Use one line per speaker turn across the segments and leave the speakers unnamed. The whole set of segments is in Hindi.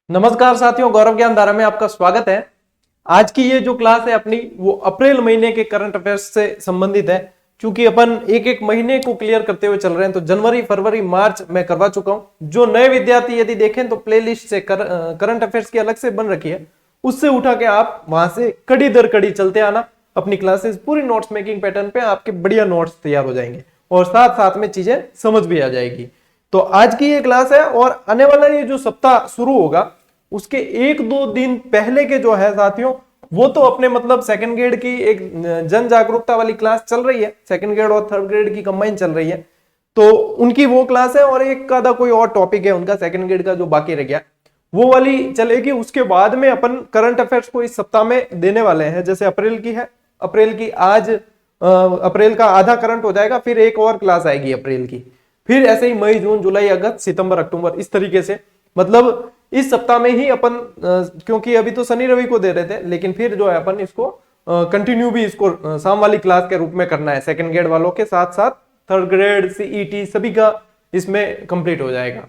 नमस्कार साथियों, गौरव ज्ञान धारा में आपका स्वागत है। आज की ये जो क्लास है अपनी वो अप्रैल महीने के करंट अफेयर्स से संबंधित है। क्योंकि अपन एक एक महीने को क्लियर करते हुए चल रहे हैं तो जनवरी, फरवरी, मार्च में करवा चुका हूं। जो नए विद्यार्थी यदि देखें तो प्लेलिस्ट से करंट अफेयर्स की अलग से बन रखी है, उससे उठा के आप वहां से कड़ी दर कड़ी चलते आना। अपनी क्लासेस पूरी नोट्स मेकिंग पैटर्न पे आपके बढ़िया नोट्स तैयार हो जाएंगे और साथ साथ में चीजें समझ भी आ जाएगी। तो आज की ये क्लास है और आने वाला ये जो सप्ताह शुरू होगा उसके एक दो दिन पहले के जो है साथियों, वो तो अपने मतलब सेकंड ग्रेड की एक जन जागरूकता वाली क्लास चल रही है। सेकंड ग्रेड और थर्ड ग्रेड की कंबाइन चल रही है, तो उनकी वो क्लास है और एक आधा कोई और टॉपिक है उनका सेकंड ग्रेड का जो बाकी रह गया वो वाली चलेगी। उसके बाद में अपन करंट अफेयर्स को इस सप्ताह में देने वाले हैं। जैसे अप्रैल की है, अप्रैल की आज अप्रैल का आधा करंट हो जाएगा, फिर एक और क्लास आएगी अप्रैल की, फिर ऐसे ही मई, जून, जुलाई, अगस्त, सितंबर, अक्टूबर, इस तरीके से मतलब इस सप्ताह में ही अपन क्योंकि अभी तो शनि रवि को दे रहे थे, लेकिन फिर जो है अपन इसको कंटिन्यू भी इसको शाम वाली क्लास के रूप में करना है। सेकंड ग्रेड वालों के साथ साथ थर्ड ग्रेड, सीईटी सभी का इसमें कंप्लीट हो जाएगा।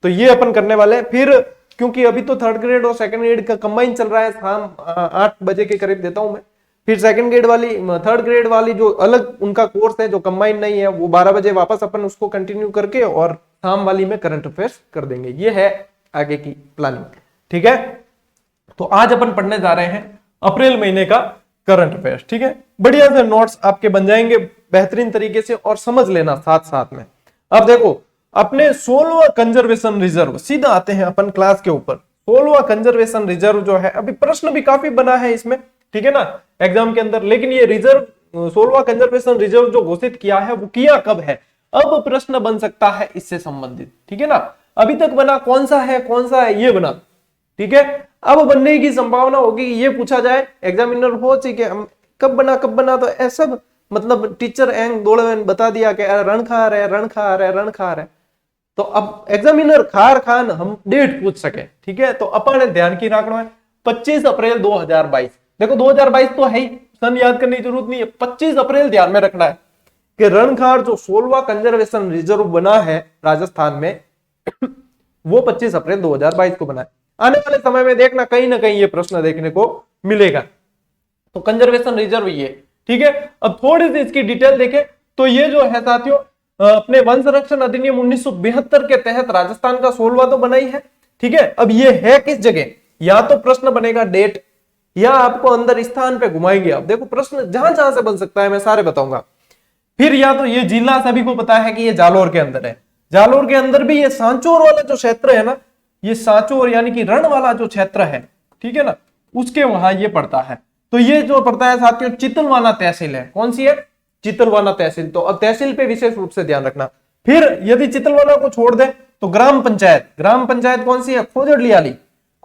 तो ये अपन करने वाले हैं। फिर क्योंकि अभी तो थर्ड ग्रेड और सेकंड ग्रेड का कंबाइन चल रहा है, शाम 8 बजे के करीब देता हूं मैं। फिर सेकंड ग्रेड वाली, थर्ड ग्रेड वाली जो अलग उनका कोर्स है जो कंबाइन नहीं है, वो 12 बजे वापस अपन उसको कंटिन्यू करके और शाम वाली में करंट अफेयर्स कर देंगे। ये है आगे की प्लानिंग, ठीक है। तो आज अपन पढ़ने जा रहे हैं अप्रैल महीने का करंट अफेयर्स, ठीक है। बढ़िया से नोट्स आपके बन जाएंगे बेहतरीन तरीके से और समझ लेना साथ साथ में। अब देखो अपने 16वां कंजर्वेशन रिजर्व, सीधा आते हैं अपन क्लास के ऊपर। 16वां कंजर्वेशन रिजर्व जो है, अभी प्रश्न भी काफी बना है इसमें, ठीक है ना, एग्जाम के अंदर। लेकिन ये रिजर्व 16वां कंजर्वेशन रिजर्व जो घोषित किया है वो किया कब है, अब प्रश्न बन सकता है इससे संबंधित, ठीक है ना। अभी तक बना कौन सा है ये बना, ठीक है। अब बनने की संभावना होगी ये पूछा जाए एग्जामिनर हो चुके कब बना, तो ऐसा मतलब टीचर एंग दौड़न बता दिया कि रणखार है। तो अब एग्जामिनर खान हम डेट पूछ सके, ठीक है। तो अपन ध्यान की रखना है 25 अप्रैल 2022। देखो 2022 तो है ही, सन याद करने की जरूरत नहीं है। 25 अप्रैल ध्यान में रखना है कि रणखार जो 16वां कंजर्वेशन रिजर्व बना है राजस्थान में वो 25 अप्रैल 2022 को बना है। आने वाले समय में देखना कहीं ना कहीं ये प्रश्न देखने को मिलेगा। तो कंजर्वेशन रिजर्व ये, ठीक है। अब थोड़ी सी इसकी डिटेल देखें तो ये जो है साथियों अपने वन संरक्षण अधिनियम 1972 के तहत राजस्थान का 16वां तो बना ही है, ठीक है। अब ये है किस जगह, या तो प्रश्न बनेगा डेट या आपको अंदर स्थान पे घुमाएंगे। अब देखो प्रश्न जहां जहां से बन सकता है मैं सारे बताऊंगा। फिर या तो ये जिला सभी को पता है कि ये जालोर के अंदर है, जालोर के अंदर भी ये सांचौर वाला जो क्षेत्र है ना, ये सांचौर यानी कि रण वाला जो क्षेत्र है, ठीक है ना, उसके वहां ये पड़ता है। तो ये जो पड़ता है साथियों चितलवाना तहसील है। कौन सी है? चितलवाना तहसील। तो अब तहसील पे विशेष रूप से ध्यान रखना। फिर यदि चितलवाना को छोड़ दे तो ग्राम पंचायत कौन सी है? खोजड़ियाली।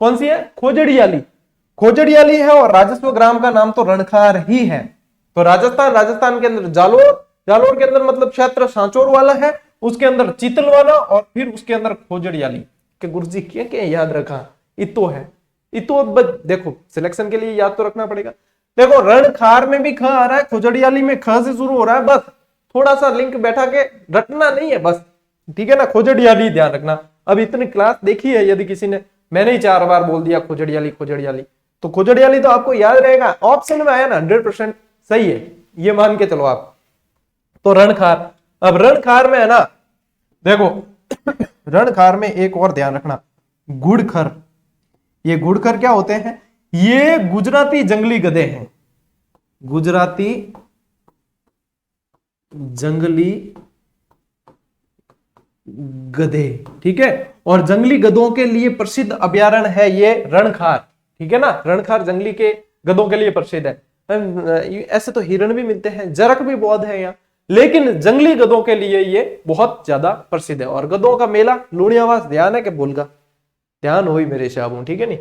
कौन सी है? खोजड़ियाली है। और राजस्व ग्राम का नाम तो रणखार ही है। तो राजस्थान के अंदर जालोर के अंदर मतलब क्षेत्र सांचौर वाला है, उसके अंदर चितलवाना और फिर उसके अंदर खोजड़ियाली के गुरुजी क्या याद रखा, इतो है। इतो देखो सिलेक्शन के लिए याद तो रखना पड़ेगा। देखो रणखार में भी ख आ रहा है, खोजड़ियाली में ख से शुरू हो रहा है, बस थोड़ा सा लिंक बैठा के रटना नहीं है बस, ठीक है ना। खोजड़ियाली ध्यान रखना। अब इतनी क्लास देखी है, यदि किसी ने, मैंने ही 4 बार बोल दिया खोजड़ियाली तो खोजड़ियाली तो आपको याद रहेगा। ऑप्शन में आया ना 100% सही है, ये मान के चलो आप। तो रणखार, अब रणखार में है ना, देखो रणखार में एक और ध्यान रखना, गुड़खर। ये गुड़खर क्या होते हैं? ये गुजराती जंगली गधे हैं, गुजराती जंगली गधे, ठीक है। और जंगली गधों के लिए प्रसिद्ध अभयारण्य है ये रणखार, ठीक है ना। रणखार जंगली के गधों के लिए प्रसिद्ध है। ऐसे तो हिरण भी मिलते हैं, जरक भी बहुत है यहाँ, लेकिन जंगली गधों के लिए ये बहुत ज्यादा प्रसिद्ध है। और गधों का मेला लूणियावास, ध्यान है कि भूल का ध्यान हो ही मेरे शाबू, ठीक है नहीं।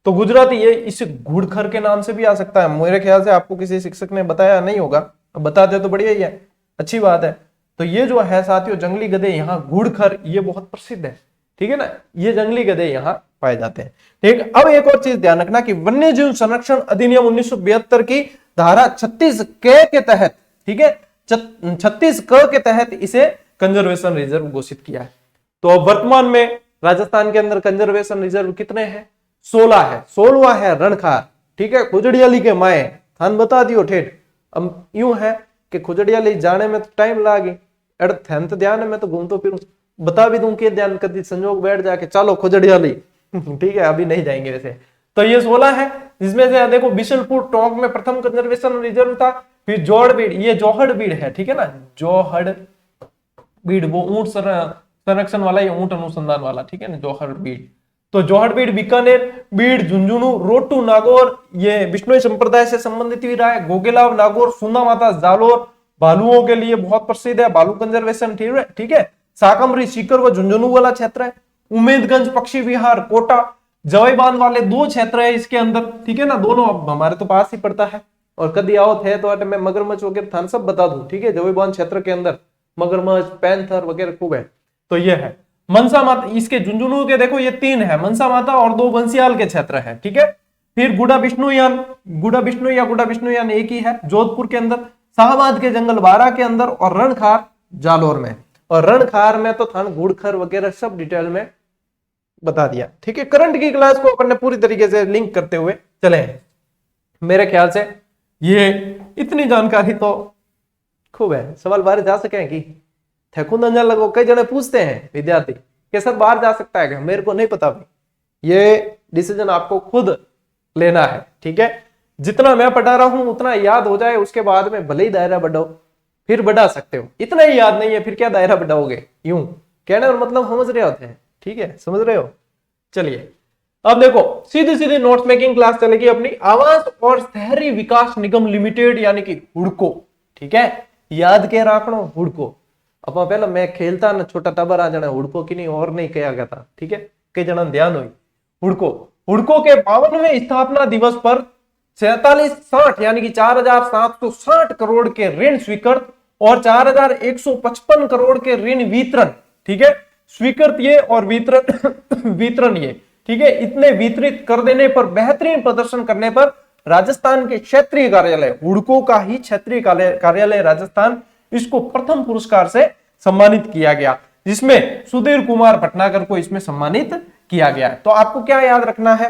तो गुजराती ये इस गुड़खर के नाम से भी आ सकता है। मेरे ख्याल से आपको किसी शिक्षक ने बताया नहीं होगा, अब बता दे तो बढ़िया ही है, अच्छी बात है। तो ये जो है साथियों जंगली गधे यहाँ गुड़खर, ये बहुत प्रसिद्ध है, ठीक है ना। ये जंगली गधे यहाँ पाए जाते हैं, ठीक। अब एक और चीज ध्यान रखना कि वन्य जीव संरक्षण अधिनियम 1972 की धारा 36 के तहत, ठीक है, 36 क के तहत इसे कंजर्वेशन रिजर्व घोषित किया है। तो वर्तमान में राजस्थान के अंदर कंजर्वेशन रिजर्व कितने हैं? 16 है। 16वां है रणखार, ठीक है, खुजड़ियाली के माए, थान बता दियो ठेठ। अब यूं है कि खुजड़ियाली जाने में तो टाइम लागे, ध्यान तो ध्यान है, मैं तो घूमतो फिरूं, बता भी दूं कि ध्यान कभी संजोग बैठ जाके चलो खुजड़ियाली ठीक है, अभी नहीं जाएंगे वैसे। तो ये 16 है, जिसमें से देखो बिशनपुर टोंक में प्रथम कंजर्वेशन रिजर्व था, फिर जोहड़बीड़, ये जोहड़बीड़ है, ठीक है ना, जोहड़बीड़ वो ऊंट संरक्षण वाला, ये ऊंट अनुसंधान वाला, ठीक है ना, जोहड़बीड़। तो जोहड़बीड़, बीकानेर, बीड़, झुंझुनू, रोटू, नागौर, ये बिश्नोई संप्रदाय से संबंधित भी रहा है। गोगेलाव, नागौर, सुना माता, जालोर भालुओं के लिए बहुत प्रसिद्ध है, भालू कंजर्वेशन, ठीक है। साकमरी, सीकर व झुंझुनू वाला क्षेत्र है। उमेदगंज पक्षी विहार, कोटा, जवाई बांध वाले 2 क्षेत्र है इसके अंदर, ठीक है ना, दोनों हमारे तो पास ही पड़ता है। और कभी आओ थे तो मैं मगरमच्छ वगैरह थान सब बता दूं, ठीक है। जवाई बांध क्षेत्र के अंदर मगरमच्छ, पैंथर वगैरह खूब है। तो ये है मनसा माता, इसके झुंझुनू के देखो ये 3 है, मनसा माता और 2 बंसियाल के क्षेत्र है, ठीक है। फिर गुड़ा विष्णुयान, गुड़ा विष्णुयान एक ही है, जोधपुर के अंदर, शाहबाद के जंगल 12 के अंदर, और रणखार जालोर में। और रणखार में तो थान गुड़खर वगैरह सब डिटेल में बता दिया, ठीक है। करंट की क्लास को अपन ने पूरी तरीके से लिंक करते हुए चले हैं। मेरे ख्याल से ये इतनी जानकारी तो खूब है। सवाल बाहर जा सके कि थेकुंद अंजन लगो, कई जने पूछते हैं विद्यार्थी कि सर बाहर जा सकता है क्या? मेरे को नहीं पता भाई, ये डिसीजन आपको खुद लेना है, ठीक है। जितना मैं पढ़ा रहा हूं उतना याद हो जाए, उसके बाद में भले ही दायरा बढ़ाओ, फिर बढ़ा सकते हो। इतना ही याद नहीं है, फिर क्या दायरा बढ़ाओगे? यूं कहने और मतलब समझ रहे होते हैं, ठीक है, समझ रहे हो। चलिए अब देखो सीधी सीधी नोट्स मेकिंग क्लास चलेगी अपनी। आवास और शहरी विकास निगम लिमिटेड यानी कि हुडको, ठीक है, याद के रखना हुडको। अब पहले मैं खेलता ना छोटा टबर आ जाना हुडको की नहीं और नहीं कहा गया था, ठीक है, कई जना ध्यान हुई। हुडको के 52वें स्थापना दिवस पर 4760 यानी कि 4760 करोड़ के ऋण स्वीकृत और 4155 करोड़ के ऋण वितरण, ठीक है, स्वीकृत ये और वितरण वितरण ये, ठीक है, इतने वितरित कर देने पर बेहतरीन प्रदर्शन करने पर राजस्थान के क्षेत्रीय कार्यालय हुडको का ही क्षेत्रीय कार्यालय राजस्थान, इसको प्रथम पुरस्कार से सम्मानित किया गया, जिसमें सुधीर कुमार भटनागर को इसमें सम्मानित किया गया। तो आपको क्या याद रखना है?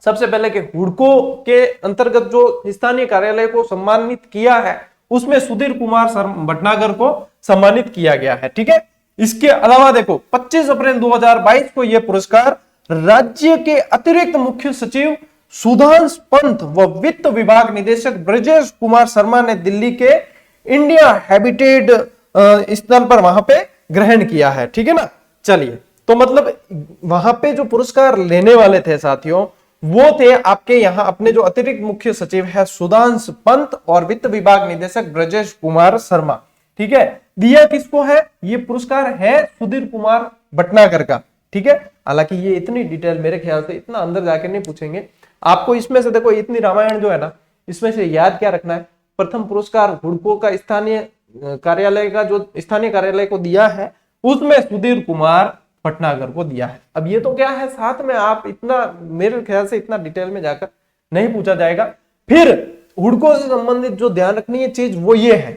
सबसे पहले कि हुडको के अंतर्गत जो स्थानीय कार्यालय को सम्मानित किया है उसमें सुधीर कुमार भटनागर को सम्मानित किया गया है, ठीक है। इसके अलावा देखो 25 अप्रैल 2022 को यह पुरस्कार राज्य के अतिरिक्त मुख्य सचिव सुधांश पंत व वित्त विभाग निदेशक ब्रजेश कुमार शर्मा ने दिल्ली के इंडिया हैबिटेट स्थल पर वहां पे ग्रहण किया है, ठीक है ना। चलिए तो मतलब वहां पे जो पुरस्कार लेने वाले थे साथियों वो थे आपके यहाँ अपने जो अतिरिक्त मुख्य सचिव है सुधांश पंत और वित्त विभाग निदेशक ब्रजेश कुमार शर्मा, ठीक है। दिया किसको है? ये पुरस्कार है सुधीर कुमार भटनागर का, ठीक है। हालांकि ये इतनी डिटेल मेरे ख्याल से इतना अंदर जाके नहीं पूछेंगे आपको। इसमें से देखो इतनी रामायण जो है ना, इसमें से याद क्या रखना है? प्रथम पुरस्कार हुडको का स्थानीय कार्यालय का जो स्थानीय कार्यालय को दिया है उसमें सुधीर कुमार भटनागर को दिया है। अब ये तो क्या है साथ में आप इतना मेरे ख्याल से इतना डिटेल में जाकर नहीं पूछा जाएगा। फिर हुडको से संबंधित जो ध्यान रखनी है चीज वो ये है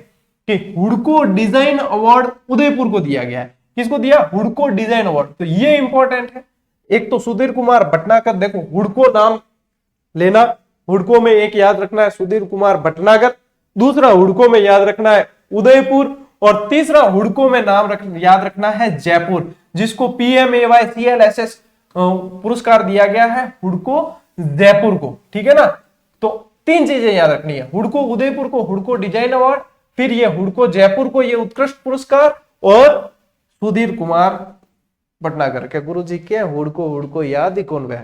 कि हुडको डिजाइन अवार्ड उदयपुर को दिया गया है। किसको दिया? हुडको डिजाइन अवार्ड। तो ये इंपॉर्टेंट है। एक तो सुधीर कुमार भटनागर, देखो हुडको नाम लेना, हुडको में एक याद रखना है सुधीर कुमार भटनागर, दूसरा हुडको में याद रखना है उदयपुर, और तीसरा हुडको में नाम याद रखना है जयपुर, जिसको PMAY CLSS पुरस्कार दिया गया है हुडको जयपुर को, ठीक है ना। तो 3 चीजें याद रखनी है, हुडको उदयपुर को हुडको डिजाइन अवार्ड, फिर ये हुडको जयपुर को ये उत्कृष्ट पुरस्कार, और सुधीर कुमार भटनागर के। गुरु जी के हुडको हुडको याद ही कौन वह,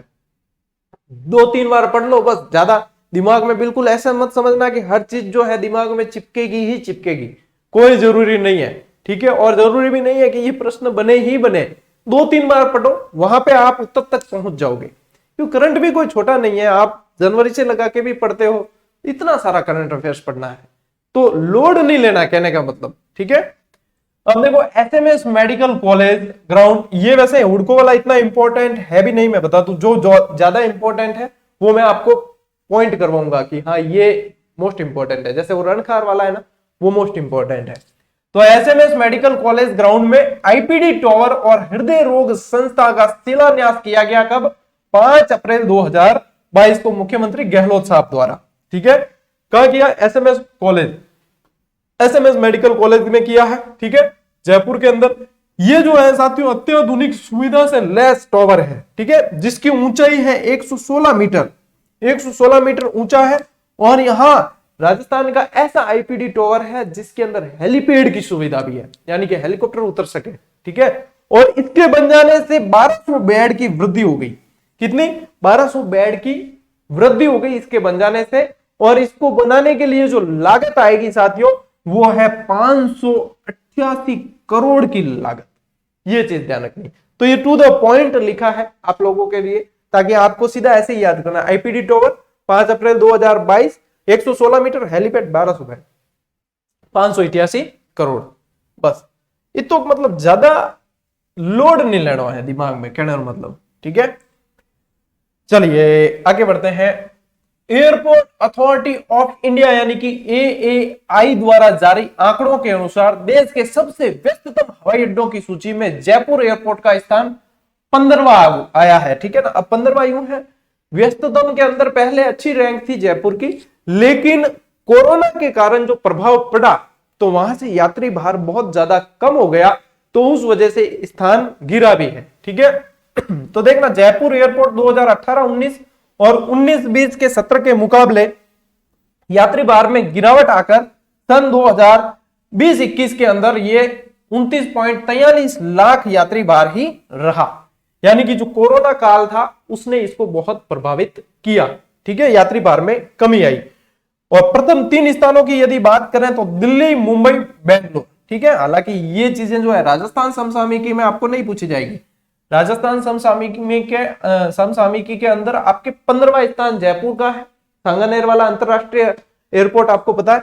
2-3 बार पढ़ लो बस, ज्यादा दिमाग में बिल्कुल ऐसा मत समझना कि हर चीज जो है दिमाग में चिपकेगी ही चिपकेगी, कोई जरूरी नहीं है, ठीक है। और जरूरी भी नहीं है कि ये प्रश्न बने ही बने, 2-3 बार पढ़ो, वहां पे आप उत्तर तक पहुंच जाओगे। क्योंकि करंट भी कोई छोटा नहीं है, आप जनवरी से लगा के भी पढ़ते हो, इतना सारा करंट अफेयर्स पढ़ना है तो लोड नहीं लेना, कहने का मतलब, ठीक है। अब देखो SMS मेडिकल कॉलेज ग्राउंड, ये वैसे हुडको वाला इतना इंपॉर्टेंट है भी नहीं, मैं बता दूं जो ज्यादा इंपॉर्टेंट है वो मैं आपको पॉइंट करवाऊंगा कि हाँ ये मोस्ट इंपॉर्टेंट है। जैसे वो रणखार वाला है ना, वो मोस्ट इंपॉर्टेंट है। तो एसएमएस मेडिकल कॉलेज ग्राउंड में आईपीडी टावर और हृदय रोग संस्था का शिलान्यास किया गया कब? 5 अप्रैल 2022 को मुख्यमंत्री गहलोत साहब द्वारा। ठीक है, कहा किया? SMS college, SMS medical college में किया है। ठीक है, जयपुर के अंदर। ये जो है साथियों अत्याधुनिक सुविधा से लैस टावर है। ठीक है, जिसकी ऊंचाई है 116 मीटर, 116 मीटर ऊंचा है। और यहां राजस्थान का ऐसा आईपीडी टावर है जिसके अंदर हेलीपैड की सुविधा भी है, यानी कि हेलीकॉप्टर उतर सके। ठीक है, और इसके बन जाने से 1200 बेड की वृद्धि हो गई। कितनी? 1200 बेड की वृद्धि हो गई इसके बन जाने से। और इसको बनाने के लिए जो लागत आएगी साथियों वो है 588 करोड़ की लागत। ये चीज ध्यान रखनी। तो ये टू द पॉइंट लिखा है आप लोगों के लिए, ताकि आपको सीधा ऐसे ही याद करना। आईपीडी टावर 5 अप्रैल 2022, 116 मीटर, हेलीपैड 1200 बेड, 588 करोड़। बस इतो मतलब ज्यादा लोड नहीं लेना है दिमाग में, कहने का मतलब। ठीक है, चलिए आगे बढ़ते हैं। एयरपोर्ट अथॉरिटी ऑफ इंडिया यानी कि एएआई द्वारा जारी आंकड़ों के अनुसार देश के सबसे व्यस्ततम हवाई अड्डों की सूची में जयपुर एयरपोर्ट का स्थान 15वां आया है। ठीक है ना, अब 15वां यूं है, व्यस्ततम के अंदर पहले अच्छी रैंक थी जयपुर की, लेकिन कोरोना के कारण जो प्रभाव पड़ा तो वहां से यात्री भार बहुत ज्यादा कम हो गया, तो उस वजह से स्थान गिरा भी है। ठीक है, तो देखना जयपुर एयरपोर्ट 2018-19 और 19-20 के सत्र के मुकाबले यात्री भार में गिरावट आकर सन 2020-21 के अंदर ये 29.43 लाख यात्री भार ही रहा। यानी कि जो कोरोना काल था उसने इसको बहुत प्रभावित किया। ठीक है, यात्री भार में कमी आई। और प्रथम 3 स्थानों की यदि बात करें तो दिल्ली, मुंबई, बेंगलुरु। ठीक है, हालांकि ये चीजें जो है राजस्थान समसामयिकी में आपको नहीं पूछी जाएगी। राजस्थान समसामयिकी के अंदर आपके 15वां स्थान जयपुर का है, सांगानेर वाला अंतरराष्ट्रीय एयरपोर्ट आपको पता है।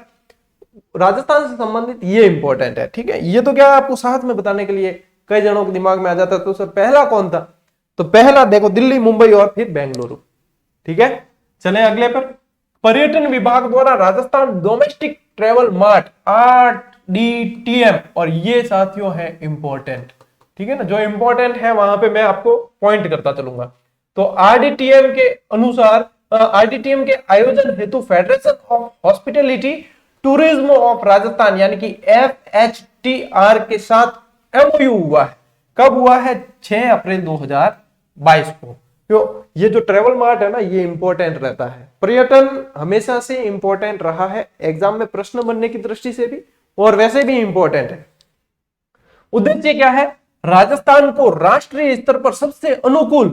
राजस्थान से संबंधित ये इंपॉर्टेंट है। ठीक है, ये तो क्या आपको साथ में बताने के लिए कई जनों के दिमाग में आ जाता है। तो सर पहला कौन था? तो पहला देखो दिल्ली, मुंबई और फिर बेंगलुरु। ठीक है, चले अगले पर। पर्यटन विभाग द्वारा Rajasthan domestic travel mart RDTM, और ये साथियों है इंपॉर्टेंट। ठीक है ना, जो इंपॉर्टेंट है वहां पे मैं आपको पॉइंट करता चलूंगा। तो RDTM के अनुसार, RDTM के आयोजन हेतु federation of hospitality tourism of Rajasthan यानी कि FHTR के साथ MOU हुआ है। कब हुआ है? 6 अप्रैल 2022 को। तो ये जो ट्रेवल मार्ट है ना, ये इंपॉर्टेंट रहता है। पर्यटन हमेशा से इंपॉर्टेंट रहा है, एग्जाम में प्रश्न बनने की दृष्टि से भी और वैसे भी इंपॉर्टेंट है। उद्देश्य क्या है? राजस्थान को राष्ट्रीय स्तर पर सबसे अनुकूल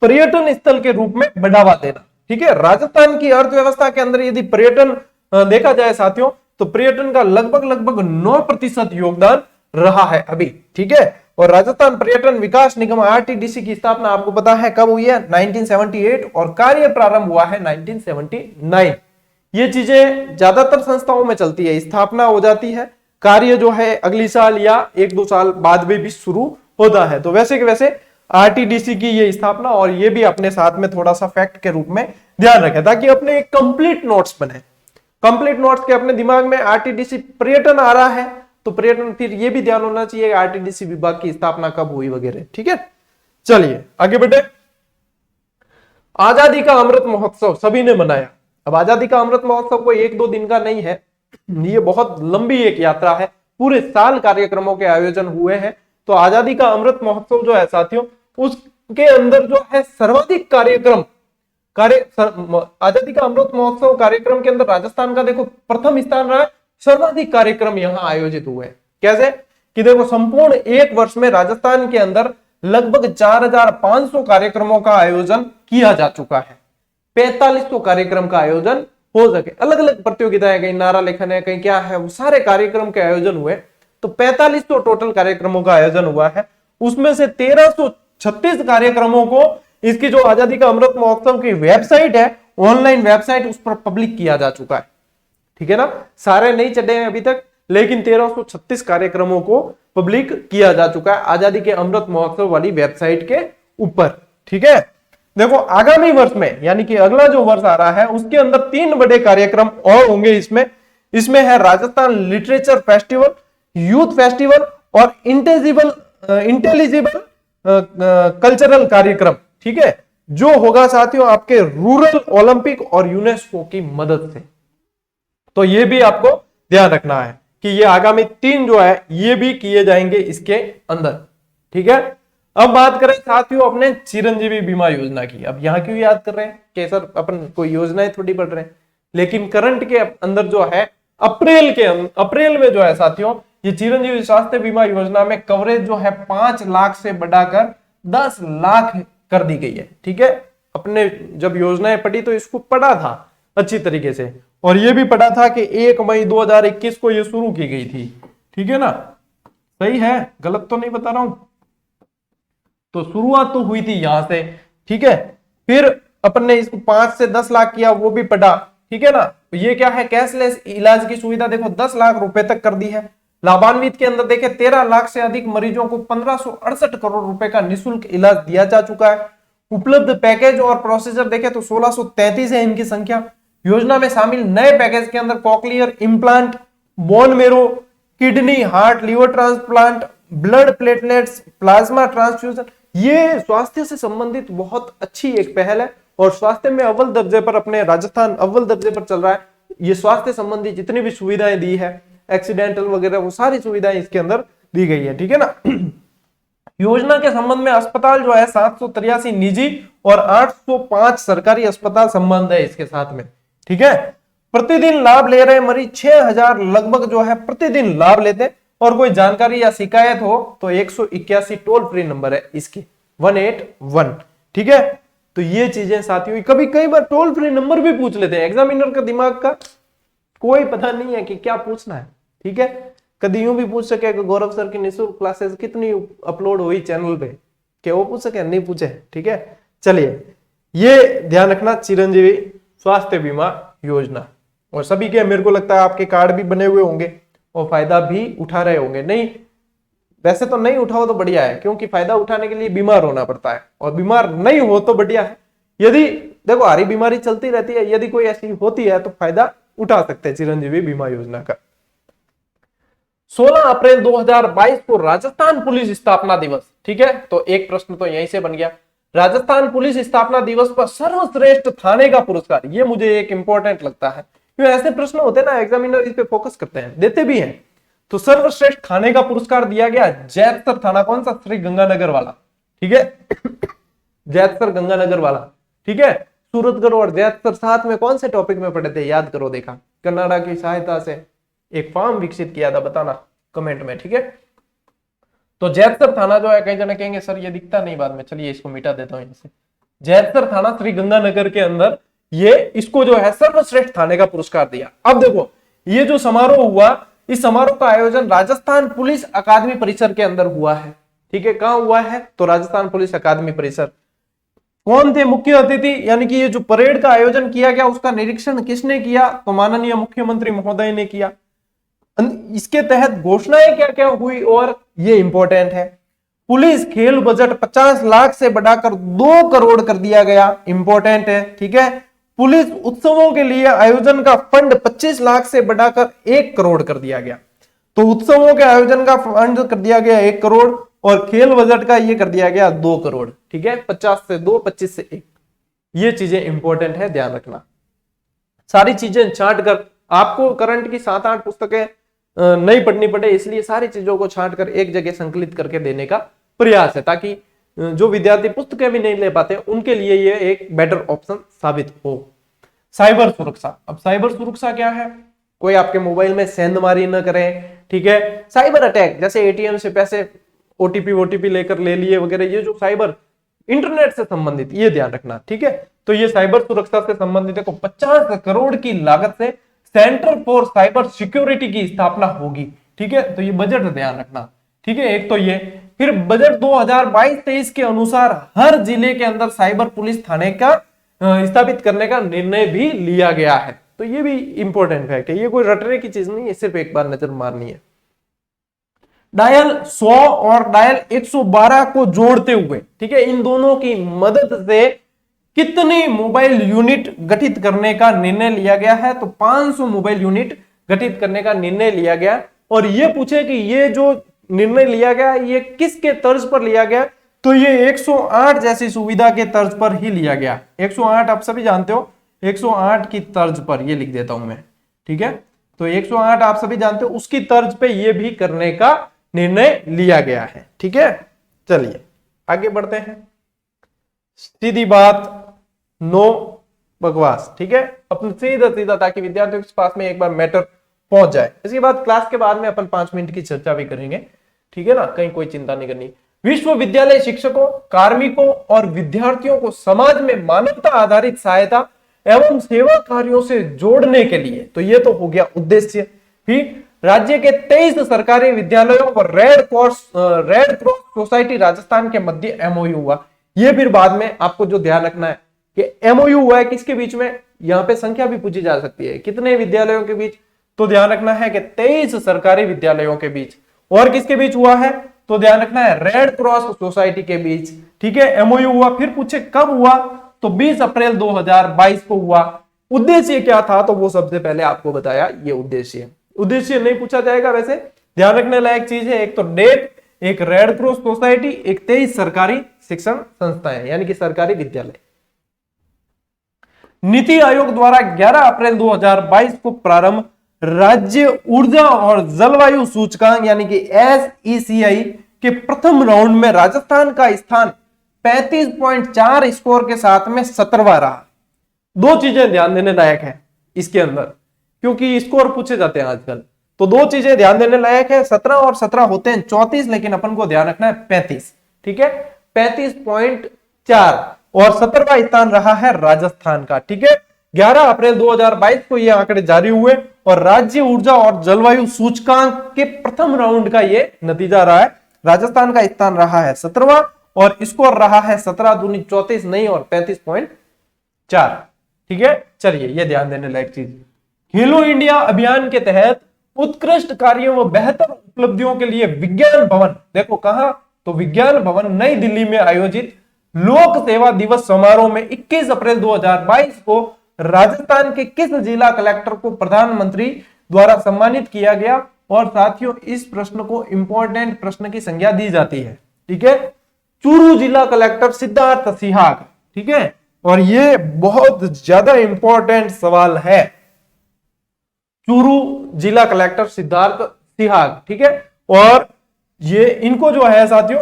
पर्यटन स्थल के रूप में बढ़ावा देना। ठीक है, राजस्थान की अर्थव्यवस्था के अंदर यदि पर्यटन देखा जाए साथियों, तो पर्यटन का लगभग 9% योगदान रहा है अभी। ठीक है, और राजस्थान पर्यटन विकास निगम RTDC की स्थापना आपको पता है कब हुई है? 1978, और कार्य प्रारंभ हुआ है 1979। ये चीजें ज्यादातर संस्थाओं में चलती है, स्थापना हो जाती है, कार्य जो है अगली साल या 1-2 साल बाद में भी शुरू होता है। तो वैसे के वैसे RTDC की ये स्थापना, और ये भी अपने साथ में थोड़ा सा फैक्ट के रूप में ध्यान रखें ताकि अपने एक कंप्लीट नोट्स बने। कंप्लीट नोट्स के अपने दिमाग में RTDC पर्यटन आ रहा है तो पर्यटन, फिर ये भी ध्यान होना चाहिए RTDC विभाग की स्थापना कब हुई वगैरह। ठीक है, चलिए आगे बढ़े। आजादी का अमृत महोत्सव सभी ने मनाया। अब आजादी का अमृत महोत्सव कोई 1-2 दिन का नहीं है, ये बहुत लंबी एक यात्रा है, पूरे साल कार्यक्रमों के आयोजन हुए हैं। तो आजादी का अमृत महोत्सव जो है साथियों, उसके अंदर जो है सर्वाधिक कार्यक्रम आजादी का अमृत महोत्सव कार्यक्रम के अंदर राजस्थान का देखो प्रथम स्थान रहा है। सर्वाधिक कार्यक्रम यहाँ आयोजित हुए। कैसे कि देखो संपूर्ण एक वर्ष में राजस्थान के अंदर लगभग 4500 कार्यक्रमों का आयोजन किया जा चुका है। 4500 कार्यक्रम का आयोजन हो सके, अलग अलग प्रतियोगिताएं, कहीं नारा लेखन है, कहीं क्या है, वो सारे कार्यक्रम के आयोजन हुए। तो 4500 टोटल कार्यक्रमों का आयोजन हुआ है। उसमें से 1336 कार्यक्रमों को इसकी जो आजादी का अमृत महोत्सव की वेबसाइट है, ऑनलाइन वेबसाइट, उस पर पब्लिक किया जा चुका है। ठीक है ना, सारे नहीं चढ़े हैं अभी तक, लेकिन 1336 कार्यक्रमों को पब्लिक किया जा चुका है आजादी के अमृत महोत्सव वाली वेबसाइट के ऊपर। ठीक है, देखो आगामी वर्ष में यानी कि अगला जो वर्ष आ रहा है उसके अंदर 3 बड़े कार्यक्रम और होंगे। इसमें है Rajasthan literature festival, youth festival और इंटेलिजिबल कल्चरल कार्यक्रम, ठीक है, जो होगा साथियों आपके रूरल ओलंपिक और यूनेस्को की मदद से। तो ये भी आपको ध्यान रखना है कि ये आगामी 3 जो है ये भी किए जाएंगे इसके अंदर, ठीक है। अब बात करें साथियों अपने चिरंजीवी बीमा योजना की। अब यहां क्यों याद कर रहे हैं कि सर अपन कोई योजनाएं थोड़ी पढ़ रहे हैं, लेकिन करंट के अंदर जो है अप्रैल में जो है साथियों ये चिरंजीवी स्वास्थ्य बीमा योजना में कवरेज जो है 5 लाख से बढ़ाकर 10 लाख कर दी गई है, ठीक है। अपने जब योजनाएं पढ़ी तो इसको पढ़ा था अच्छी तरीके से, और ये भी पढ़ा था कि 1 मई 2021 को ये शुरू की गई थी, ठीक है ना। सही है, गलत तो नहीं बता रहा हूं। तो शुरुआत तो हुई थी यहां से, ठीक है। फिर अपन ने इसको 5 से 10 लाख किया, वो भी पढ़ा, ठीक है ना। तो ये क्या है, कैशलेस इलाज की सुविधा देखो 10 लाख रुपए तक कर दी है। लाभान्वित के अंदर देखे 13 लाख से अधिक मरीजों को 1568 करोड़ रुपए का निःशुल्क इलाज दिया जा चुका है। उपलब्ध पैकेज और प्रोसीजर देखे तो 1633 है इनकी संख्या। योजना में शामिल नए पैकेज के अंदर cochlear implant, bone marrow, kidney, heart, liver transplant, blood platelets, plasma transfusion. ये स्वास्थ्य से संबंधित बहुत अच्छी एक पहल है और स्वास्थ्य में अव्वल दर्जे पर, अपने राजस्थान अव्वल दर्जे पर चल रहा है। ये स्वास्थ्य संबंधी जितनी भी सुविधाएं दी है, एक्सीडेंटल वगैरह, वो सारी सुविधाएं इसके अंदर दी गई है, ठीक है ना। योजना के संबंध में अस्पताल जो है 783 निजी और 805 सरकारी अस्पताल संबंध है इसके साथ में, ठीक है। प्रतिदिन लाभ ले रहे मरीज 6000 लगभग जो है प्रतिदिन लाभ लेते हैं, और कोई जानकारी या शिकायत हो तो 181 टोल फ्री नंबर है इसकी 181, ठीक है। तो ये चीजें साथियों, कई बार टोल फ्री नंबर भी पूछ लेते हैं, एग्जामिनर का दिमाग का कोई पता नहीं है कि क्या पूछना है, ठीक है। कभी यूं भी पूछ सके कि गौरव सर की निःशुल्क क्लासेस कितनी अपलोड हुई चैनल पे, क्या वो पूछ सके, नहीं पूछे, ठीक है। चलिए ये ध्यान रखना, चिरंजीवी स्वास्थ्य बीमा योजना। और सभी के मेरे को लगता है आपके कार्ड भी बने हुए होंगे और फायदा भी उठा रहे होंगे। नहीं, वैसे तो नहीं उठाओ तो बढ़िया है, क्योंकि फायदा उठाने के लिए बीमार होना पड़ता है, और बीमार नहीं हो तो बढ़िया है। यदि देखो हरी बीमारी चलती रहती है, यदि कोई ऐसी होती है तो फायदा उठा सकते हैं चिरंजीवी बीमा योजना का। 16 अप्रैल 2022 को राजस्थान पुलिस स्थापना दिवस, ठीक है। तो एक प्रश्न तो यहीं से बन गया, राजस्थान पुलिस स्थापना दिवस पर सर्वश्रेष्ठ थाने का पुरस्कार। ये मुझे एक इंपॉर्टेंट लगता है, क्योंकि ऐसे प्रश्न होते हैं ना, एग्जामिनर इस पे फोकस करते हैं, देते भी हैं। तो सर्वश्रेष्ठ थाने का पुरस्कार दिया गया जैतसर थाना, कौन सा, श्री गंगानगर वाला, ठीक है। जैतसर गंगानगर वाला, ठीक है। सूरतगढ़ और जैतसर साथ में कौन से टॉपिक में पढ़े थे, याद करो, देखा। कनाडा की सहायता से एक फॉर्म विकसित किया था, बताना कमेंट में, ठीक है। तो जैतसर थाना जो है, कई जने कहेंगे सर ये दिखता नहीं बाद में, चलिए इसको मिटा देता हूं इनसे। जैतसर थाना श्री गंगानगर के अंदर ये इसको जो है सर्वश्रेष्ठ थाने का पुरस्कार दिया। अब देखो ये जो समारोह हुआ, इस समारोह का आयोजन राजस्थान पुलिस अकादमी परिसर के अंदर हुआ है, ठीक है। कहां हुआ है, तो राजस्थान पुलिस अकादमी परिसर। कौन थे मुख्य अतिथि, यानी कि ये जो परेड का आयोजन किया गया उसका निरीक्षण किसने किया, तो माननीय मुख्यमंत्री महोदय ने किया। इसके तहत घोषणाएं क्या क्या हुई, और ये इंपॉर्टेंट है, पुलिस खेल बजट 50 लाख से बढ़ाकर 2 करोड़ कर दिया गया, इंपॉर्टेंट है, ठीक है। पुलिस उत्सवों के लिए आयोजन का फंड 25 लाख से बढ़ाकर 1 करोड़ कर दिया गया। तो उत्सवों के आयोजन का फंड कर दिया गया 1 करोड़, और खेल बजट का ये कर दिया गया 2 करोड़, ठीक है। 50 से 2, 25 से 1, ये चीजें इंपॉर्टेंट है, ध्यान रखना। सारी चीजें छांट कर, आपको करंट की 7-8 पुस्तकें नहीं पढ़नी पड़े, इसलिए सारी चीजों को छांट कर एक जगह संकलित करके देने का प्रयास है, ताकि जो विद्यार्थी पुस्तकें भी नहीं ले पाते उनके लिए ये एक बेटर ऑप्शन साबित हो। साइबर सुरक्षा, अब साइबर सुरक्षा क्या है, कोई आपके मोबाइल में सेंधमारी न करे, ठीक है। साइबर अटैक, जैसे एटीएम से पैसे ओटीपी लेकर ले लिए वगैरह, ये जो साइबर इंटरनेट से संबंधित, ये ध्यान रखना, ठीक है। तो ये साइबर सुरक्षा से संबंधित देखो 50 करोड़ की लागत से सेंटर फॉर साइबर सिक्योरिटी की स्थापना होगी, ठीक है। तो ये बजट ध्यान रखना, ठीक है। एक तो ये, फिर बजट 2022-23 के अनुसार हर जिले के अंदर साइबर पुलिस थाने का स्थापित करने का निर्णय भी लिया गया है। तो ये भी इंपॉर्टेंट फैक्ट है, ये कोई रटने की चीज नहीं है, सिर्फ एक बार नजर मारनी है। डायल 100 और डायल 112 को जोड़ते हुए, ठीक है, इन दोनों की मदद से कितनी मोबाइल यूनिट गठित करने का निर्णय लिया गया है, तो 500 मोबाइल यूनिट गठित करने का निर्णय लिया गया और ये पूछे कि ये जो निर्णय लिया गया ये किसके तर्ज पर लिया गया, तो ये 108 जैसी सुविधा के तर्ज पर ही लिया गया। 108 आप सभी जानते हो, 108 की तर्ज पर, ये लिख देता हूं मैं, ठीक है। तो 108 आप सभी जानते हो, उसकी तर्ज पे ये भी करने का निर्णय लिया गया है, ठीक है। चलिए आगे बढ़ते हैं। सीधी बात, नो बकवास, ठीक है, अपन सीधा सीधा, ताकि विद्यार्थियों के पास में एक बार मैटर पहुंच जाए। इसके बाद क्लास के बाद में अपन 5 मिनट की चर्चा भी करेंगे, ठीक है ना, कहीं कोई चिंता नहीं करनी। विश्वविद्यालय शिक्षकों, कार्मिकों और विद्यार्थियों को समाज में मानवता आधारित सहायता एवं सेवा कार्यों से जोड़ने के लिए, तो ये तो हो गया उद्देश्य। फिर राज्य के 23 सरकारी विद्यालयों और रेड क्रॉस सोसाइटी राजस्थान के मध्य एमओयू हुआ। ये फिर बाद में आपको जो ध्यान रखना है कि एमओयू हुआ है किसके बीच में, यहां पे संख्या भी पूछी जा सकती है, कितने विद्यालयों के बीच, तो ध्यान रखना है कि 23 सरकारी विद्यालयों के बीच। और किसके बीच हुआ है, तो ध्यान रखना है रेड क्रॉस सोसाइटी के बीच, ठीक है, एमओयू हुआ। फिर पूछे कब हुआ, तो 20 अप्रैल 2022 को हुआ। उद्देश्य क्या था, तो वो सबसे पहले आपको बताया, ये उद्देश्य नहीं पूछा जाएगा। वैसे ध्यान रखने लायक चीज है, एक तो डेट, एक रेड क्रॉस सोसाइटी, एक 23 सरकारी शिक्षण संस्थाएं यानी कि सरकारी विद्यालय। नीति आयोग द्वारा 11 अप्रैल 2022 को प्रारंभ राज्य ऊर्जा और जलवायु सूचकांक यानी कि SECI के प्रथम राउंड में राजस्थान का स्थान 35.4 स्कोर के साथ में 17वां रहा। दो चीजें ध्यान देने लायक है इसके अंदर, क्योंकि स्कोर पूछे जाते हैं आजकल, तो दो चीजें ध्यान देने लायक है। 17 और 17 होते हैं 34, लेकिन अपन को ध्यान रखना है 35, ठीक है, 35.4 और 17वां स्थान रहा है राजस्थान का, ठीक है। 11 अप्रैल 2022 को ये आंकड़े जारी हुए और राज्य ऊर्जा और जलवायु सूचकांक के प्रथम राउंड का ये नतीजा रहा है। राजस्थान का स्थान रहा है 17वां और स्कोर रहा है 17 दूनी 34 नहीं और 35.4, ठीक है। चलिए ये ध्यान देने लायक चीज। खेलो इंडिया अभियान के तहत उत्कृष्ट कार्यों व बेहतर उपलब्धियों के लिए विज्ञान भवन, देखो कहां, तो विज्ञान भवन नई दिल्ली में आयोजित लोक सेवा दिवस समारोह में 21 अप्रैल 2022 को राजस्थान के किस जिला कलेक्टर को प्रधानमंत्री द्वारा सम्मानित किया गया। और साथियों इस प्रश्न को इंपॉर्टेंट प्रश्न की संज्ञा दी जाती है, ठीक है, चूरू जिला कलेक्टर सिद्धार्थ सिहाग, ठीक है। और ये बहुत ज्यादा इंपॉर्टेंट सवाल है, चूरू जिला कलेक्टर सिद्धार्थ सिहाग, ठीक है। और ये इनको जो है साथियों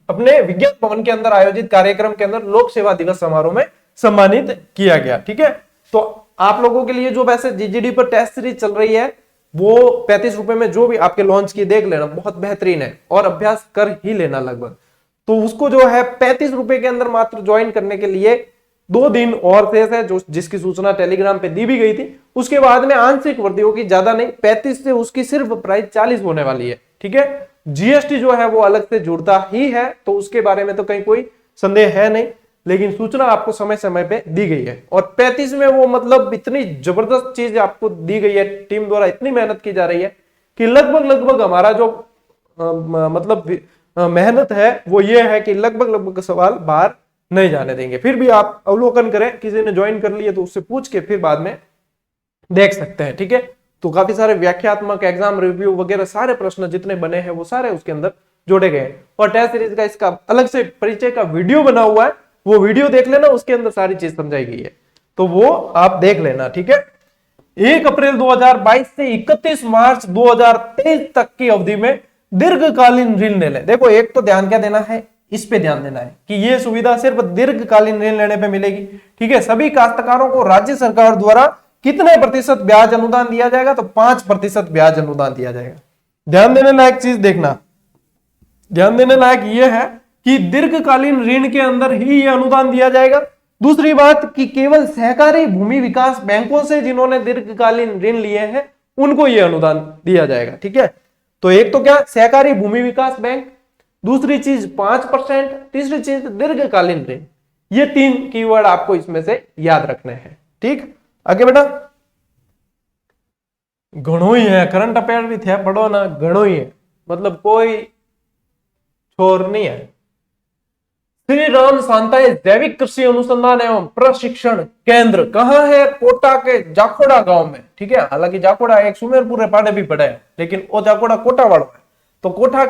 अपने विज्ञान भवन के अंदर आयोजित कार्यक्रम के अंदर लोक सेवा दिवस समारोह में सम्मानित किया गया, ठीक है। तो आप लोगों के लिए जो वैसे जीजीडी पर टेस्ट सीरीज चल रही है वो 35 रुपए में जो भी आपके लॉन्च की देख लेना, बहुत बेहतरीन है और अभ्यास कर ही लेना लगभग। तो उसको जो है 35 रुपए के अंदर मात्र ज्वाइन करने के लिए 2 दिन और शेष है, जो जिसकी सूचना टेलीग्राम पे दी भी गई थी। उसके बाद में आंशिक वृद्धि होगी, ज्यादा नहीं, 35 से उसकी सिर्फ प्राइस 40 होने वाली है, ठीक है। जीएसटी जो है वो अलग से जुड़ता ही है, तो उसके बारे में तो कहीं कोई संदेह है नहीं, लेकिन सूचना आपको समय समय पे दी गई है। और 35 में वो मतलब इतनी जबरदस्त चीज आपको दी गई है, टीम द्वारा इतनी मेहनत की जा रही है कि लगभग हमारा जो मतलब मेहनत है वो ये है कि लगभग सवाल बाहर नहीं जाने देंगे। फिर भी आप अवलोकन करें, किसी ने ज्वाइन कर लिया तो उससे पूछ के फिर बाद में देख सकते हैं, ठीक है। तो काफी सारे व्याख्यात्मक, एग्जाम रिव्यू वगैरह सारे प्रश्न जितने बने हैं वो सारे उसके अंदर जोड़े गए हैं। और टेस्ट सीरीज का इसका अलग से परिचय का वीडियो बना हुआ है, वो वीडियो देख लेना, उसके अंदर सारी चीज समझाई गई है, तो वो आप देख लेना, ठीक है। 1 अप्रैल 2022 से 31 मार्च 2023 तक की अवधि में दीर्घकालीन ऋण ले लें। देखो एक तो ध्यान क्या देना है, इस पे ध्यान देना है कि ये सुविधा सिर्फ दीर्घकालीन ऋण लेने पे मिलेगी, ठीक है। सभी काश्तकारों को राज्य सरकार द्वारा कितने प्रतिशत ब्याज अनुदान दिया जाएगा, तो 5% ब्याज अनुदान दिया जाएगा। ध्यान देने लायक चीज देखना, ध्यान देने लायक यह है कि दीर्घकालीन ऋण के अंदर ही यह अनुदान दिया जाएगा। दूसरी बात कि केवल सहकारी भूमि विकास बैंकों से जिन्होंने दीर्घकालीन ऋण लिए हैं उनको यह अनुदान दिया जाएगा, ठीक है। तो एक तो क्या, सहकारी भूमि विकास बैंक, दूसरी चीज 5%, तीसरी चीज दीर्घकालीन ऋण। ये 3 कीवर्ड आपको इसमें से याद रखने हैं, ठीक। आगे बेटा, घणो ही है, करंट अफेयर भी थे पढ़ो ना, घणो ही है, मतलब कोई छोर नहीं है। श्री राम शांताय जैविक कृषि अनुसंधान एवं प्रशिक्षण केंद्र कहाँ है? कोटा के जाखोड़ा गांव में। ठीक है, हालांकि जाखोड़ा एक सुमेरपुर पाड़े भी पड़ा है, लेकिन वो जाखोड़ा कोटा वाला है। तो कोटा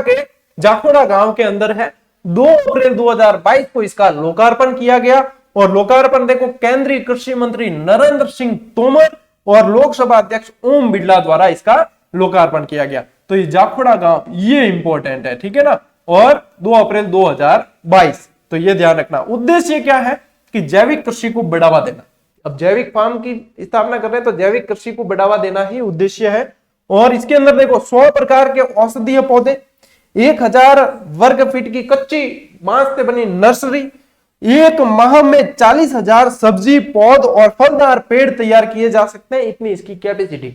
के जाखोड़ा गांव के अंदर है। 2 अप्रैल 2022 को इसका लोकार्पण किया गया। और लोकार्पण देखो केंद्रीय कृषि मंत्री नरेंद्र सिंह तोमर और लोकसभा अध्यक्ष ओम बिरला द्वारा इसका लोकार्पण किया गया। तो ये जाखोड़ा गांव ये इंपॉर्टेंट है, ठीक है ना। और 2 अप्रैल 2022, तो ये ध्यान रखना। उद्देश्य क्या है कि जैविक कृषि को बढ़ावा देना। अब जैविक फार्म की स्थापना कर रहे हैं तो जैविक कृषि को बढ़ावा देना ही उद्देश्य है। और इसके अंदर देखो 100 प्रकार के औषधीय पौधे, 1000 वर्ग फीट की कच्ची बांस से बनी नर्सरी, 1 माह में 40,000 सब्जी पौध और फलदार पेड़ तैयार किए जा सकते हैं, इतनी इसकी कैपेसिटी।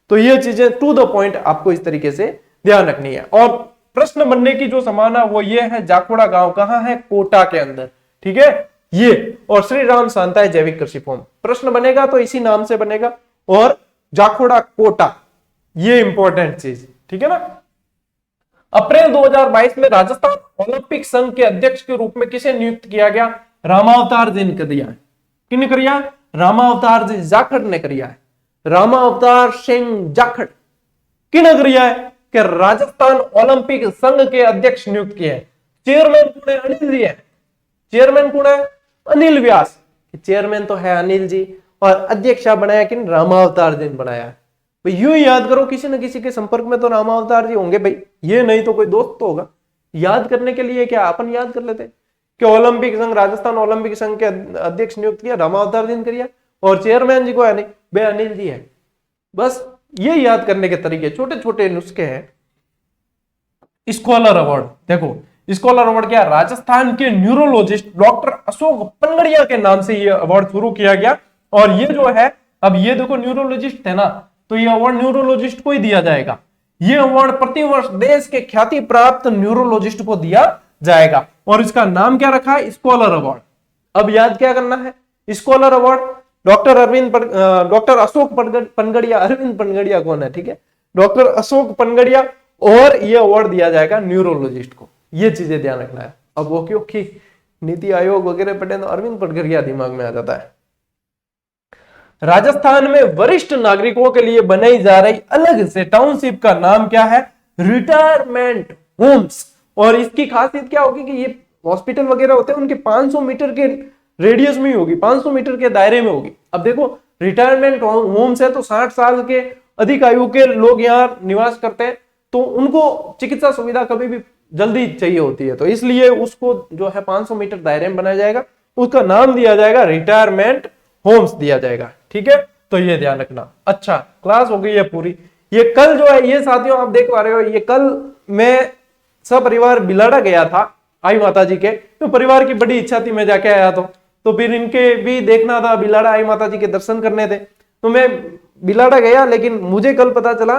तो ये चीजें टू द पॉइंट आपको इस तरीके से ध्यान रखनी है। और प्रश्न बनने की जो संभावना वो ये है, जाखोड़ा गांव कहाँ है? कोटा के अंदर। ठीक है, ये और श्री राम शांताय जैविक कृषि फॉर्म प्रश्न बनेगा तो इसी नाम से बनेगा। और जाखोड़ा कोटा, ये इंपॉर्टेंट चीज, ठीक है ना। अप्रैल 2022 में राजस्थान ओलंपिक संघ के अध्यक्ष के रूप में किसे नियुक्त किया गया? रामावतार जी ने किया है। किन करिया? रामावतार जी जाखड़ ने करिया है। रामावतार सिंह जाखड़ किन करिया है कि राजस्थान ओलंपिक संघ के अध्यक्ष नियुक्त किए हैं। चेयरमैन कौन है? अनिल जी है। चेयरमैन कौन है? अनिल व्यास। चेयरमैन तो है अनिल जी और अध्यक्ष बनाया किन? रामावतार जी ने बनाया है। भाई यूं याद करो, किसी न किसी के संपर्क में तो रामावतार जी होंगे भाई, ये नहीं तो कोई दोस्त तो होगा। याद करने के लिए क्या अपन याद कर लेते कि ओलंपिक संघ, राजस्थान ओलंपिक संघ के अध्यक्ष नियुक्त किया रामावतार जी ने किया और चेयरमैन जी को है नहीं, बे अनिल जी है। बस ये याद करने के तरीके, छोटे छोटे नुस्खे हैं। स्कॉलर अवार्ड देखो, स्कॉलर अवार्ड क्या? राजस्थान के न्यूरोलॉजिस्ट डॉक्टर अशोक पनगड़िया के नाम से ये अवार्ड शुरू किया गया। और ये जो है, अब ये देखो न्यूरोलॉजिस्ट थे ना, तो ये अवार्ड न्यूरोलॉजिस्ट को ही दिया जाएगा। ये अवार्ड प्रतिवर्ष देश के ख्याति प्राप्त न्यूरोलॉजिस्ट को दिया जाएगा और इसका नाम क्या रखा है? Scholar award. अब याद क्या करना है? Scholar award doctor Ashok Panagariya, Arvind Panagariya कौन है? ठीक है, डॉक्टर अशोक पनगड़िया, और ये अवार्ड दिया जाएगा न्यूरोलॉजिस्ट को। ये चीजें ध्यान रखना है। अब वो क्योंकि नीति आयोग वगैरह पढ़े तो अरविंद पनगड़िया दिमाग में आ जाता है। राजस्थान में वरिष्ठ नागरिकों के लिए बनाई जा रही अलग से टाउनशिप का नाम क्या है? Retirement homes. और इसकी खासियत क्या होगी कि ये हॉस्पिटल वगैरह होते हैं उनके 500 मीटर के रेडियस में ही होगी, 500 मीटर के दायरे में होगी। अब देखो रिटायरमेंट होम्स है तो 60 साल के अधिक आयु के लोग यहाँ निवास करते हैं, तो उनको चिकित्सा सुविधा कभी भी जल्दी चाहिए होती है, तो इसलिए उसको जो है 500 मीटर दायरे में बनाया जाएगा, उसका नाम दिया जाएगा रिटायरमेंट होम्स दिया जाएगा। ठीक है, तो ये ध्यान रखना। अच्छा, क्लास हो गई है पूरी। ये कल जो है, ये साथियों आप देख पा रहे हो, ये कल मैं सपरिवार बिलाड़ा गया था आई माता जी के, तो परिवार की बड़ी इच्छा थी मैं जाके आया तो फिर इनके भी देखना था, बिलाड़ा आई माता जी के दर्शन करने थे, तो मैं बिलाड़ा गया। लेकिन मुझे कल पता चला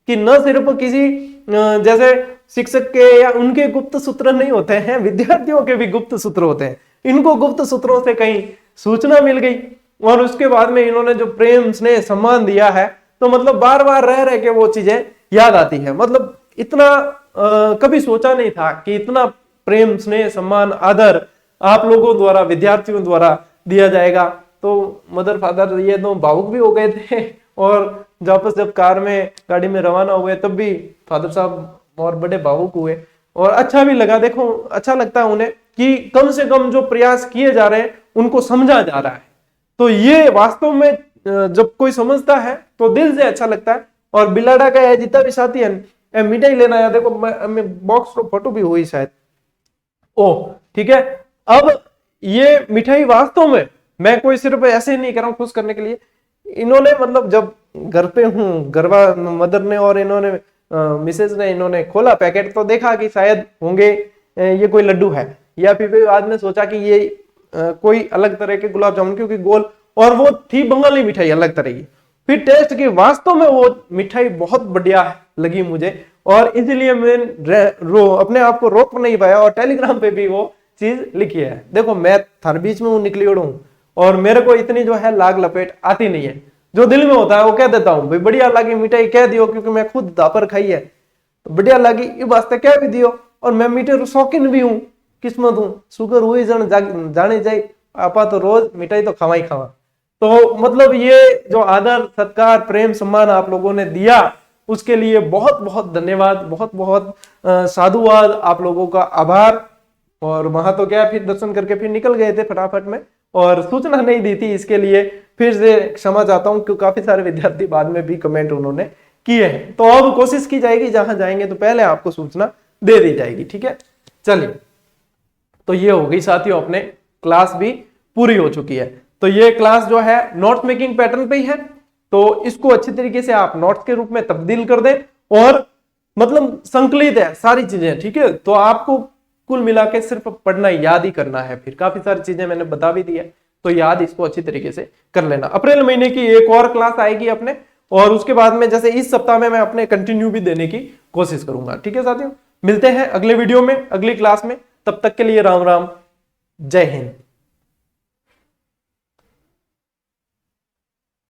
कि न सिर्फ किसी जैसे शिक्षक के या उनके गुप्त सूत्र नहीं होते हैं, विद्यार्थियों के भी गुप्त सूत्र होते हैं। इनको गुप्त सूत्रों से कहीं सूचना मिल गई और उसके बाद में इन्होंने जो प्रेम स्नेह सम्मान दिया है, तो मतलब बार बार रह रह के वो चीजें याद आती है। मतलब इतना कभी सोचा नहीं था कि इतना प्रेम स्नेह सम्मान आदर आप लोगों द्वारा, विद्यार्थियों द्वारा दिया जाएगा। तो मदर फादर ये तो भावुक भी हो गए थे और जब कार में गाड़ी में रवाना हुए तब भी फादर साहब और बड़े भावुक हुए और अच्छा भी लगा। देखो अच्छा लगता है उन्हें कि कम से कम जो प्रयास किए जा रहे हैं उनको समझा जा रहा है। तो ये वास्तव में जब कोई समझता है तो दिल से अच्छा लगता है। और बिलाड़ा का जितना भी साथी है मिठाई लेना है, देखो बॉक्स फोटो भी हुई शायद, ओ ठीक है। अब ये मिठाई वास्तव में मैं कोई सिर्फ ऐसे नहीं कर रहा हूँ खुश करने के लिए, इन्होंने मतलब जब घर पे हूँ, गरबा मदर ने और इन्होंने मिसेज ने इन्होंने खोला पैकेट तो देखा कि शायद होंगे ये कोई लड्डू है, या फिर बाद में सोचा कि ये कोई अलग तरह के गुलाब जामुन, क्योंकि गोल, और वो थी बंगाली मिठाई अलग तरह की। फिर टेस्ट की वास्तव में वो मिठाई बहुत बढ़िया लगी मुझे और इसलिए मैं अपने आप को रोक नहीं पाया और टेलीग्राम पे भी वो चीज लिखी है। देखो मैं थार बीच में निकली हूं और मेरे को इतनी जो है लाग लपेट आती नहीं है, जो दिल में होता है वो कह देता हूँ भाई बढ़िया लगी मिठाई कह दियो, क्योंकि मैं खुद दापर खाई है तो बढ़िया लगी ये वास्ते कह भी दियो। और मैं मीठे शौकीन भी हूँ किस्मत हूं शुगर हुई जाने जाए आपा तो रोज मिठाई तो खावा ही खावा। तो मतलब ये जो आदर सत्कार प्रेम सम्मान आप लोगों ने दिया उसके लिए बहुत बहुत धन्यवाद, बहुत बहुत साधुवाद, आप लोगों का आभार। और वहां तो क्या फिर दर्शन करके फिर निकल गए थे फटाफट में और सूचना नहीं दी थी, इसके लिए फिर से क्षमा चाहता हूं क्योंकि काफी सारे विद्यार्थी बाद में भी कमेंट उन्होंने किए हैं। तो अब कोशिश की जाएगी जहां जाएंगे तो पहले आपको सूचना दे दी जाएगी, ठीक है। चलिए, तो ये हो गई साथियों, अपने क्लास भी पूरी हो चुकी है। तो ये क्लास जो है नोट्स मेकिंग पैटर्न पे ही है, तो इसको अच्छी तरीके से आप नोट्स के रूप में तब्दील कर दें और मतलब संकलित है सारी चीजें, ठीक है। तो आपको कुल मिला के सिर्फ पढ़ना याद ही करना है, फिर काफी सारी चीजें मैंने बता भी दी है, तो याद इसको अच्छी तरीके से कर लेना। अप्रैल महीने की एक और क्लास आएगी अपने, और उसके बाद में जैसे इस सप्ताह में मैं अपने कंटिन्यू भी देने की कोशिश करूंगा, ठीक है साथियों। मिलते हैं अगले वीडियो में, अगली क्लास में, तब तक के लिए राम राम, जय हिंद।